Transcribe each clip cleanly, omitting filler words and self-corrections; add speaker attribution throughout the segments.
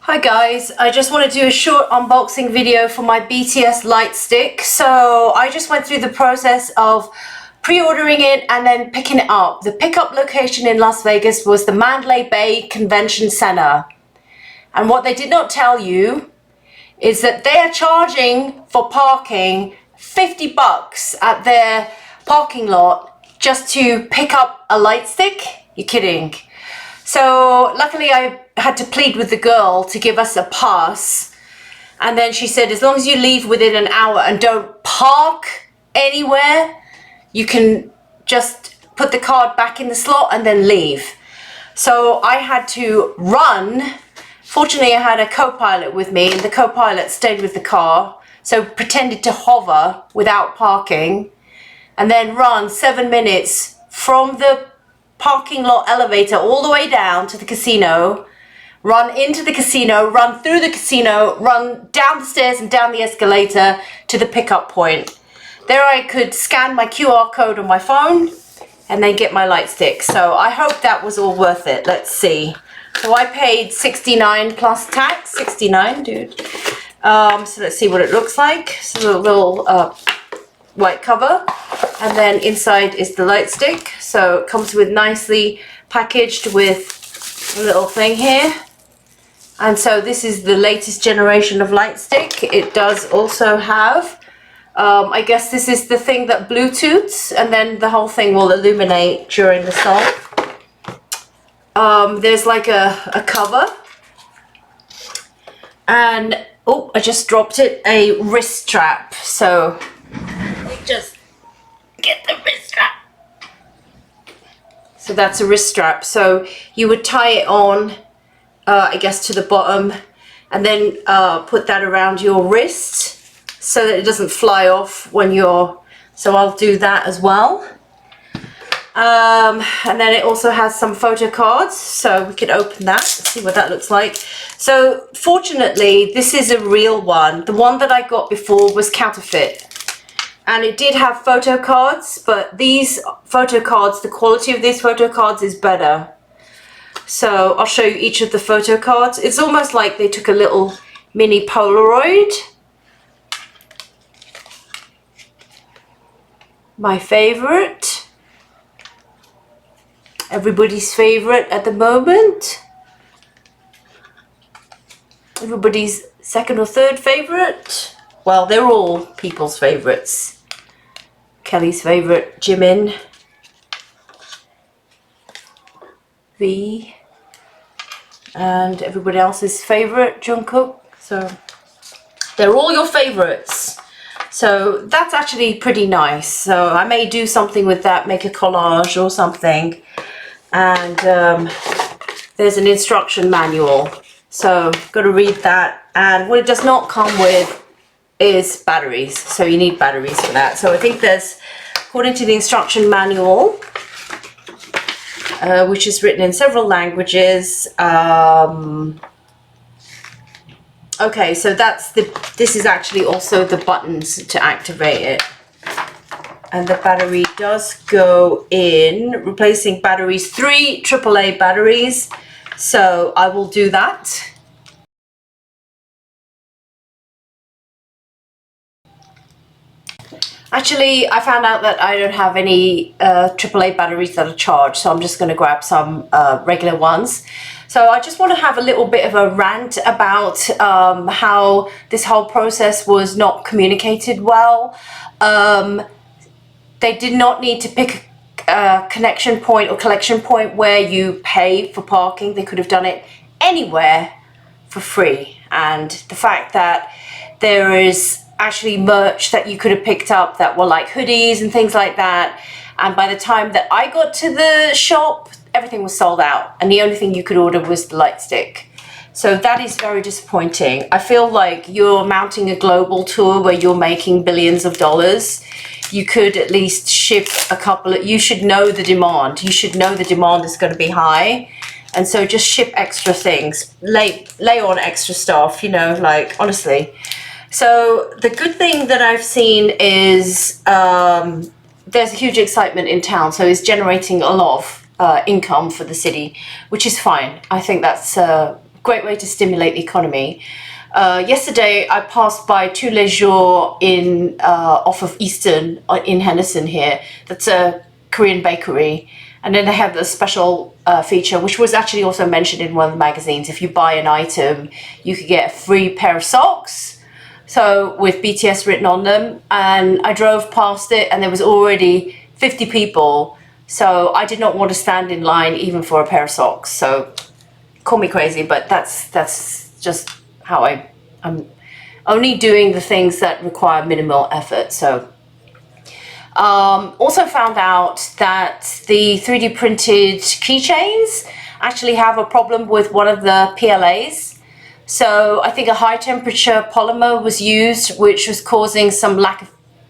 Speaker 1: Hi guys, I just want to do a short unboxing video for my BTS Lightstick. So I just went through the process of pre-ordering it and then picking it up. The pickup location in Las Vegas was the Mandalay Bay Convention Center. And what they did not tell you is that they are charging for parking $50 at their parking lot just to pick up a Lightstick. You're kidding. So luckily I had to plead with the girl to give us a pass, and then she said as long as you leave within an hour and don't park anywhere, you can just put the card back in the slot and then leave. So I had to run. Fortunately I had a co-pilot with me, and the co-pilot stayed with the car, so pretended to hover without parking, and then run 7 minutes from the parking lot elevator all the way down to the casino, run into the casino, run through the casino, run down the stairs and down the escalator to the pickup point. There I could scan my QR code on my phone and then get my Lightstick. So I hope that was all worth it. Let's see. So I paid $69 plus tax. 69, dude. So let's see what it looks like. So a little white cover, and then inside is the Lightstick. So it comes with nicely packaged with a little thing here. And so this is the latest generation of Lightstick. It does also have, I guess this is the thing that Bluetooths, and then the whole thing will illuminate during the song. There's like a cover, and oh, I just dropped it, a wrist strap. So just get the wrist strap. So that's a wrist strap. So you would tie it on, I guess, to the bottom, and then put that around your wrist so that it doesn't fly off when you're, so I'll do that as well. And then it also has some photo cards, so we could open that and see what that looks like. So fortunately this is a real one. The one that I got before was counterfeit. And it did have photo cards, but these photo cards, the quality of these photo cards is better. So I'll show you each of the photo cards. It's almost like they took a little mini Polaroid. My favorite. Everybody's favorite at the moment. Everybody's second or third favorite. Well, they're all people's favorites. Kelly's favorite, Jimin, V, and everybody else's favorite, Jungkook. So they're all your favorites. So that's actually pretty nice. So I may do something with that, make a collage or something. And there's an instruction manual. So got to read that. And what it does not come with is batteries, so you need batteries for that. So I think there's, according to the instruction manual, which is written in several languages, okay, so that's this is actually also the buttons to activate it. And the battery does go in, replacing batteries, 3 AAA batteries. So I will do that. Actually, I found out that I don't have any AAA batteries that are charged, so I'm just going to grab some regular ones. So I just want to have a little bit of a rant about how this whole process was not communicated well. They did not need to pick a connection point or collection point where you pay for parking. They could have done it anywhere for free. And the fact that there is actually merch that you could have picked up that were like hoodies and things like that, and by the time that I got to the shop, everything was sold out, and the only thing you could order was the Lightstick. So that is very disappointing. I feel like you're mounting a global tour where you're making billions of dollars. You could at least ship a couple of, you should know the demand. You should know the demand is going to be high. And so just ship extra things, lay on extra stuff, you know, like honestly. So the good thing that I've seen is there's a huge excitement in town, so it's generating a lot of income for the city, which is fine. I think that's great way to stimulate the economy. Yesterday, I passed by Tous les Jours in off of Eastern in Henderson here. That's a Korean bakery. And then they have the special feature, which was actually also mentioned in one of the magazines. If you buy an item, you could get a free pair of socks. So with BTS written on them. And I drove past it and there was already 50 people. So I did not want to stand in line even for a pair of socks. So call me crazy, but that's just how I'm only doing the things that require minimal effort. So also found out that the 3D printed keychains actually have a problem with one of the PLAs. So I think a high temperature polymer was used, which was causing some lack of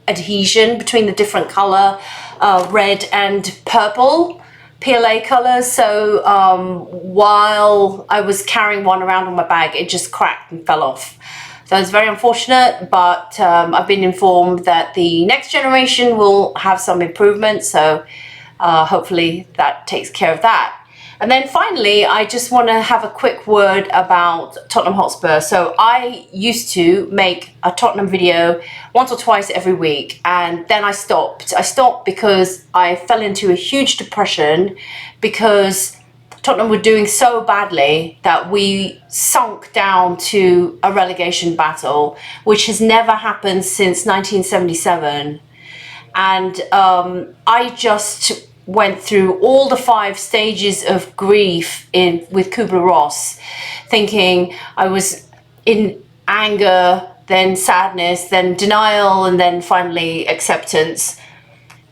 Speaker 1: adhesion between the different color, red and purple PLA colors. So while I was carrying one around on my bag, it just cracked and fell off. So it's very unfortunate, but I've been informed that the next generation will have some improvements. So hopefully that takes care of that. And then finally, I just want to have a quick word about Tottenham Hotspur. So I used to make a Tottenham video once or twice every week, and then I stopped. I stopped because I fell into a huge depression because Tottenham were doing so badly that we sunk down to a relegation battle, which has never happened since 1977. And I just went through all the 5 stages of grief with Kubler-Ross, thinking I was in anger, then sadness, then denial, and then finally acceptance,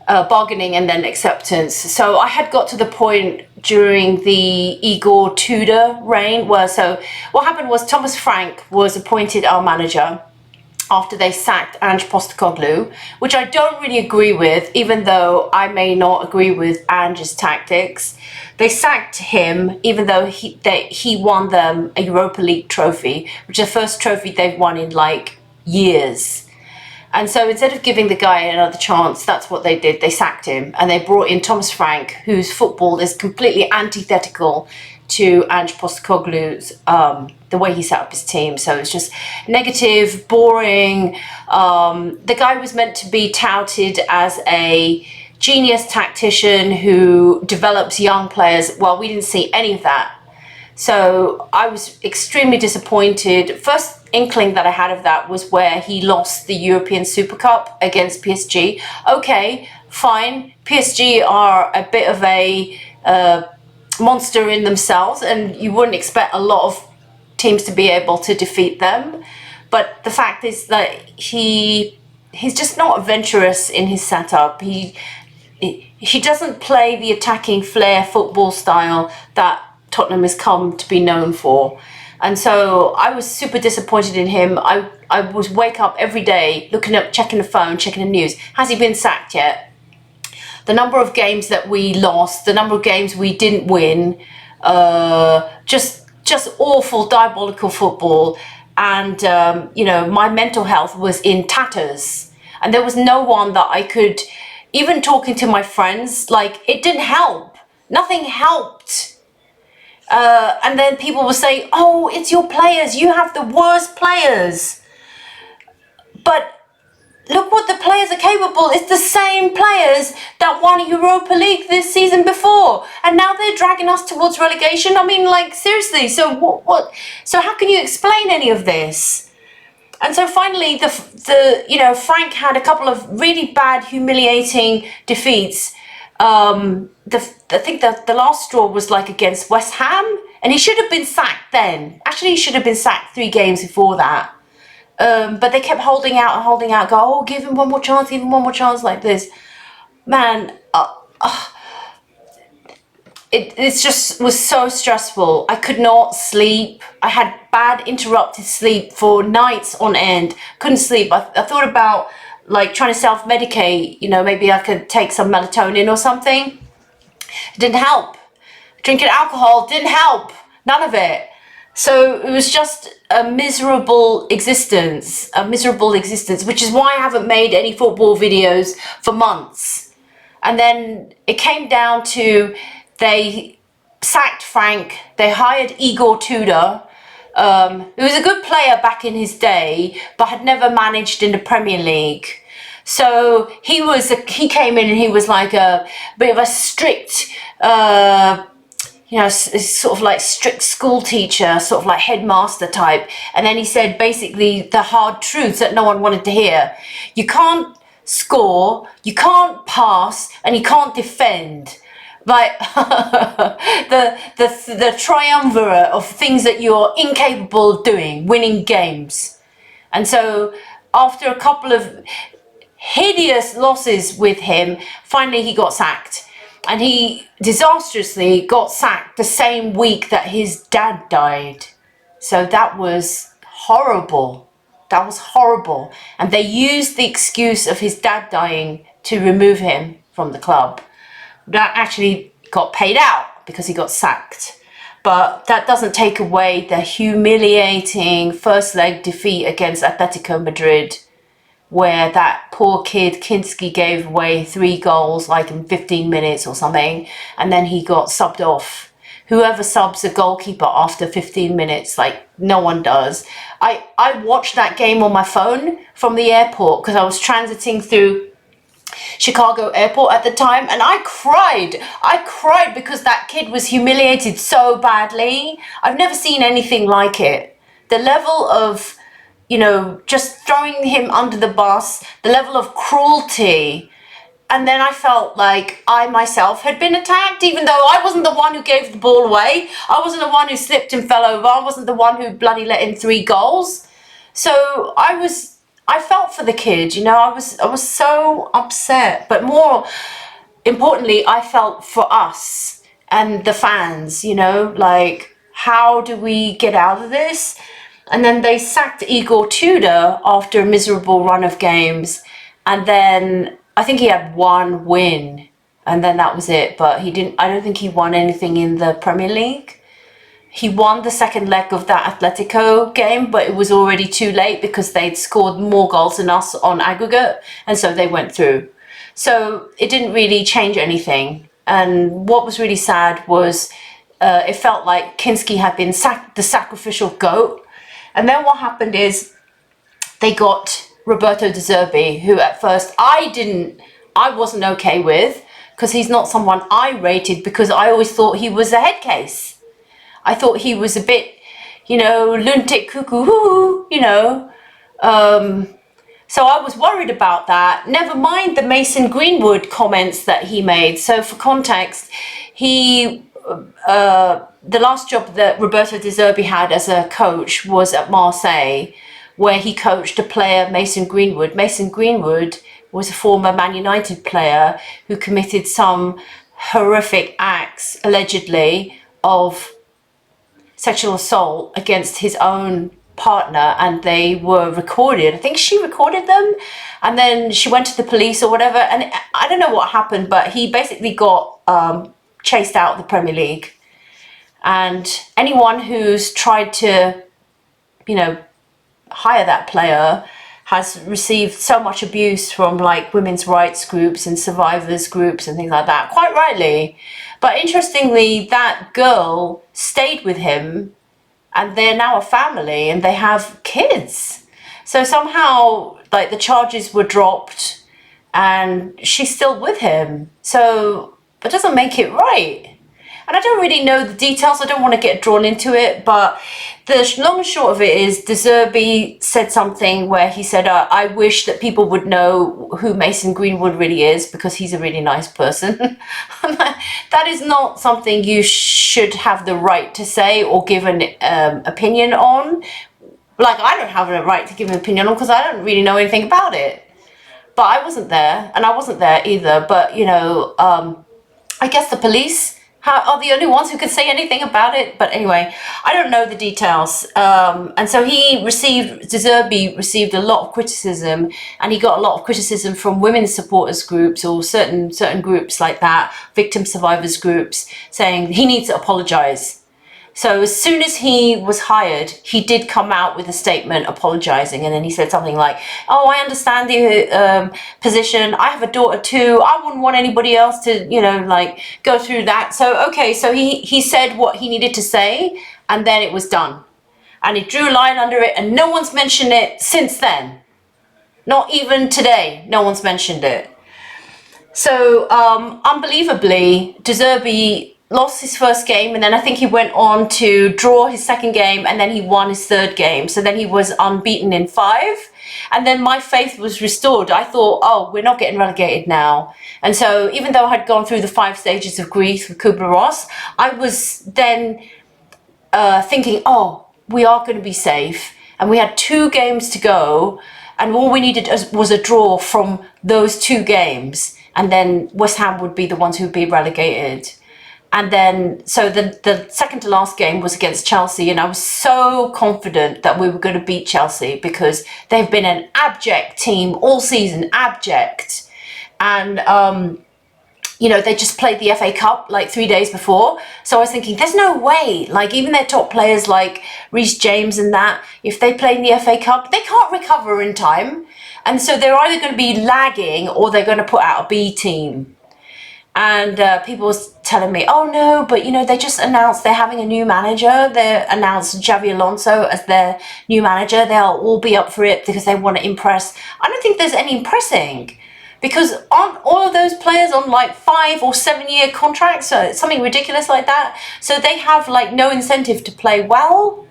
Speaker 1: bargaining, and then acceptance. So I had got to the point during the Igor Tudor reign where, so what happened was Thomas Frank was appointed our manager after they sacked Ange Postecoglou, which I don't really agree with, even though I may not agree with Ange's tactics. They sacked him, even though he won them a Europa League trophy, which is the first trophy they've won in like years. And so instead of giving the guy another chance, that's what they did. They sacked him and they brought in Thomas Frank, whose football is completely antithetical to Ange Postecoglou's, the way he set up his team. So it's just negative, boring. The guy was meant to be touted as a genius tactician who develops young players. Well, we didn't see any of that. So I was extremely disappointed. First inkling that I had of that was where he lost the European Super Cup against PSG. Okay, fine. PSG are a bit of a monster in themselves, and you wouldn't expect a lot of teams to be able to defeat them. But the fact is that he's just not adventurous in his setup. He doesn't play the attacking flair football style that Tottenham has come to be known for. And so I was super disappointed in him. I was wake up every day looking up, checking the phone, checking the news. Has he been sacked yet? The number of games that we lost, the number of games we didn't win, just awful, diabolical football. And, you know, my mental health was in tatters. And there was no one that I could, even talking to my friends, like, it didn't help. Nothing helped. And then people were saying, oh, it's your players. You have the worst players. But look what the players are capable. It's the same players that won Europa League this season before, and now they're dragging us towards relegation. I mean, like, seriously. So what? So how can you explain any of this? And so finally, you know, Frank had a couple of really bad, humiliating defeats. I think that the last straw was like against West Ham, and he should have been sacked then. Actually, he should have been sacked 3 games before that. But they kept holding out, go, oh, give him one more chance like this. Man, it just was so stressful. I could not sleep. I had bad interrupted sleep for nights on end. Couldn't sleep. I thought about like trying to self-medicate, you know, maybe I could take some melatonin or something. It didn't help. Drinking alcohol didn't help. None of it. So it was just a miserable existence, which is why I haven't made any football videos for months. And then it came down to, they sacked Frank, they hired Igor Tudor, He was a good player back in his day, but had never managed in the Premier League. So he came in and he was like a bit of a strict, sort of like strict school teacher, sort of like headmaster type. And then he said basically the hard truths that no one wanted to hear. You can't score, you can't pass, and you can't defend. Like the triumvirate of things that you're incapable of doing, winning games. And so after a couple of hideous losses with him, finally he got sacked. And he disastrously got sacked the same week that his dad died. So that was horrible. That was horrible. And they used the excuse of his dad dying to remove him from the club. That actually got paid out because he got sacked. But that doesn't take away the humiliating first leg defeat against Atletico Madrid, where that poor kid Kinski gave away 3 goals like in 15 minutes or something, and then he got subbed off. Whoever subs a goalkeeper after 15 minutes, like no one does. I watched that game on my phone from the airport because I was transiting through Chicago airport at the time, and I cried because that kid was humiliated so badly. I've never seen anything like it. The level of, just throwing him under the bus, the level of cruelty. And then I felt like I myself had been attacked, even though I wasn't the one who gave the ball away. I wasn't the one who slipped and fell over. I wasn't the one who bloody let in 3 goals. So I felt for the kid, I was so upset. But more importantly, I felt for us and the fans, like, how do we get out of this? And then they sacked Igor Tudor after a miserable run of games. And then I think he had 1 win, and then that was it. But I don't think he won anything in the Premier League. He won the second leg of that Atletico game, but it was already too late because they'd scored more goals than us on aggregate, and so they went through. So it didn't really change anything. And what was really sad was it felt like Kinski had been the sacrificial goat. And then what happened is they got Roberto de Zerbi, who at first I wasn't okay with, because he's not someone I rated, because I always thought he was a head case. I thought he was a bit, lunatic cuckoo, so I was worried about that. Never mind the Mason Greenwood comments that he made. So for context, the last job that Roberto de Zerbi had as a coach was at Marseille, where he coached a player, Mason Greenwood. Mason Greenwood was a former Man United player who committed some horrific acts, allegedly, of sexual assault against his own partner, and they were recorded. I think she recorded them, and then she went to the police or whatever, and I don't know what happened, but he basically got chased out of the Premier League. And anyone who's tried to, hire that player has received so much abuse from like women's rights groups and survivors groups and things like that, quite rightly. But interestingly, that girl stayed with him, and they're now a family and they have kids. So somehow like the charges were dropped and she's still with him. So it doesn't make it right. And I don't really know the details, I don't want to get drawn into it, but the long and short of it is De Zerbi said something where he said, I wish that people would know who Mason Greenwood really is, because he's a really nice person. That is not something you should have the right to say or give an opinion on. Like, I don't have a right to give an opinion on because I don't really know anything about it. But I wasn't there, and I wasn't there either. But, I guess the police are the only ones who can say anything about it. But anyway, I don't know the details. And so De Zerbi received a lot of criticism, and he got a lot of criticism from women's supporters groups or certain groups like that, victim survivors groups, saying he needs to apologize. So as soon as he was hired, he did come out with a statement apologizing, and then he said something like, "Oh, I understand the position. I have a daughter too. I wouldn't want anybody else to, go through that." So okay, so he said what he needed to say, and then it was done. and he drew a line under it, and no one's mentioned it since then. Not even today, no one's mentioned it. So, unbelievably, De Zerbi lost his first game, and then I think he went on to draw his second game, and then he won his third game. So then he was unbeaten in 5. And then my faith was restored. I thought, oh, we're not getting relegated now. And so even though I had gone through the 5 stages of grief with Kubler-Ross, I was then thinking, oh, we are going to be safe. And we had 2 games to go, and all we needed was a draw from those 2 games. And then West Ham would be the ones who would be relegated. And then, so the second to last game was against Chelsea, and I was so confident that we were going to beat Chelsea because they've been an abject team all season, abject. And, you know, they just played the FA Cup like 3 days before. So I was thinking, there's no way, like even their top players like Reece James and that, if they play in the FA Cup, they can't recover in time. And so they're either going to be lagging or they're going to put out a B team. And people was telling me, oh no, but you know, they just announced they're having a new manager. They announced Xabi Alonso as their new manager. They'll all be up for it because they want to impress. I don't think there's any impressing, because aren't all of those players on like 5 or 7 year contracts, so something ridiculous like that? So they have like no incentive to play well.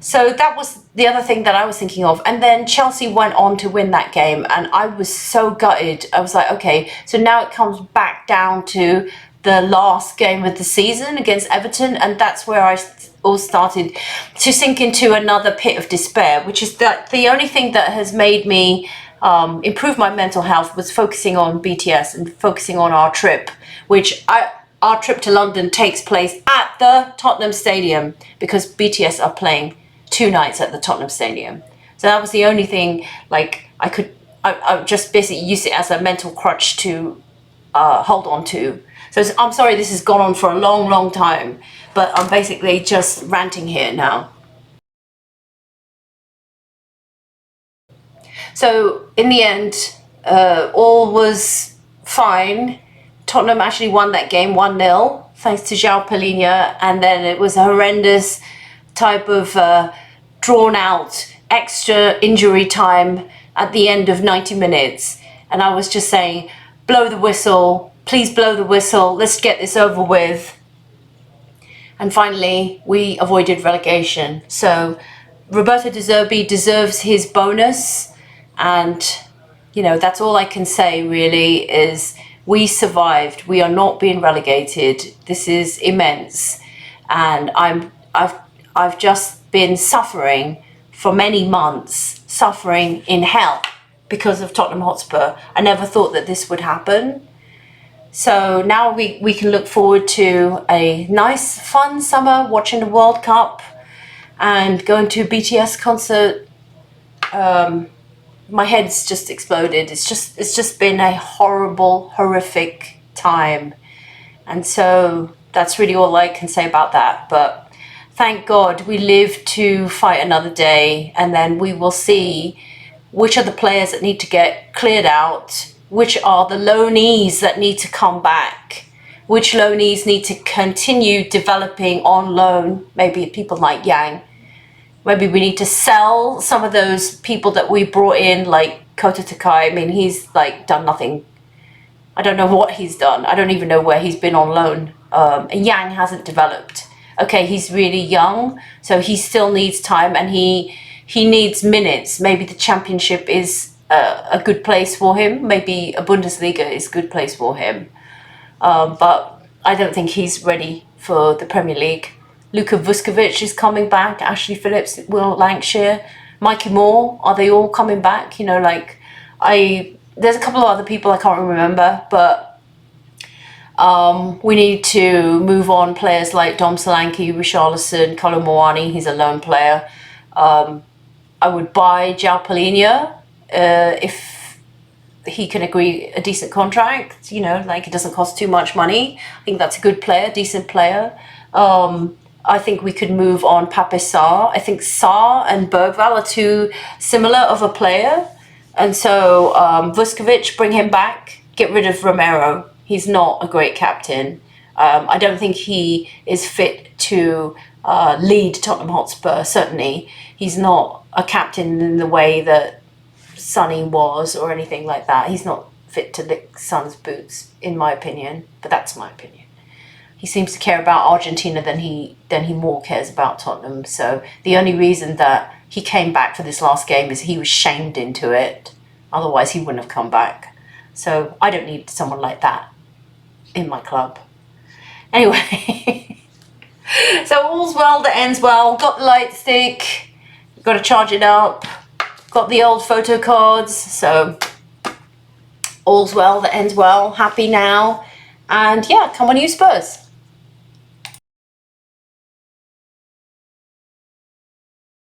Speaker 1: So that was the other thing that I was thinking of. And then Chelsea went on to win that game, and I was so gutted. I was like, okay, so now it comes back down to the last game of the season against Everton, and that's where I all started to sink into another pit of despair, which is that the only thing that has made me improve my mental health was focusing on BTS and focusing on our trip, our trip to London takes place at the Tottenham Stadium because BTS are playing 2 nights at the Tottenham Stadium. So that was the only thing, like, I just basically used it as a mental crutch to hold on to. So I'm sorry this has gone on for a long, long time, but I'm basically just ranting here now. So in the end, all was fine. Tottenham actually won that game 1-0, thanks to João Palhinha, and then it was a horrendous type of drawn out extra injury time at the end of 90 minutes. And I was just saying, blow the whistle, please blow the whistle, let's get this over with. And finally, we avoided relegation. So Roberto de Zerbi deserves his bonus. And, you know, that's all I can say really is we survived. We are not being relegated. This is immense. And I've just been suffering for many months, suffering in hell because of Tottenham Hotspur. I never thought that this would happen. So now we can look forward to a nice, fun summer watching the World Cup and going to a BTS concert. My head's just exploded. It's just been a horrible, horrific time. And so that's really all I can say about that. But thank God we live to fight another day, and then we will see which are the players that need to get cleared out, which are the loanees that need to come back, which loanees need to continue developing on loan, maybe people like Yang. Maybe we need to sell some of those people that we brought in, like Kota Takai. I mean, he's like done nothing. I don't know what he's done. I don't even know where he's been on loan. And Yang hasn't developed. Okay, he's really young, so he still needs time, and he needs minutes. Maybe the championship is a good place for him. Maybe a Bundesliga is a good place for him. But I don't think he's ready for the Premier League. Luka Vuskovic is coming back. Ashley Phillips, Will Lancashire, Mikey Moore. Are they all coming back? You know, like there's a couple of other people I can't remember, but we need to move on players like Dom Solanke, Richarlison, Kolo Muani. He's a lone player. I would buy João Palhinha if he can agree a decent contract. You know, like it doesn't cost too much money. I think that's a good player, decent player. I think we could move on Pape Sarr. I think Sarr and Bergvall are too similar of a player. And so Vuskovic, bring him back. Get rid of Romero. He's not a great captain. I don't think he is fit to lead Tottenham Hotspur. Certainly, he's not a captain in the way that Sonny was or anything like that. He's not fit to lick Son's boots, in my opinion. But that's my opinion. He seems to care about Argentina than he more cares about Tottenham. So the only reason that he came back for this last game is he was shamed into it. Otherwise, he wouldn't have come back. So I don't need someone like that in my club. Anyway, so all's well that ends well. Got the light stick. Got to charge it up. Got the old photo cards. So all's well that ends well. Happy now. And yeah, come on you Spurs.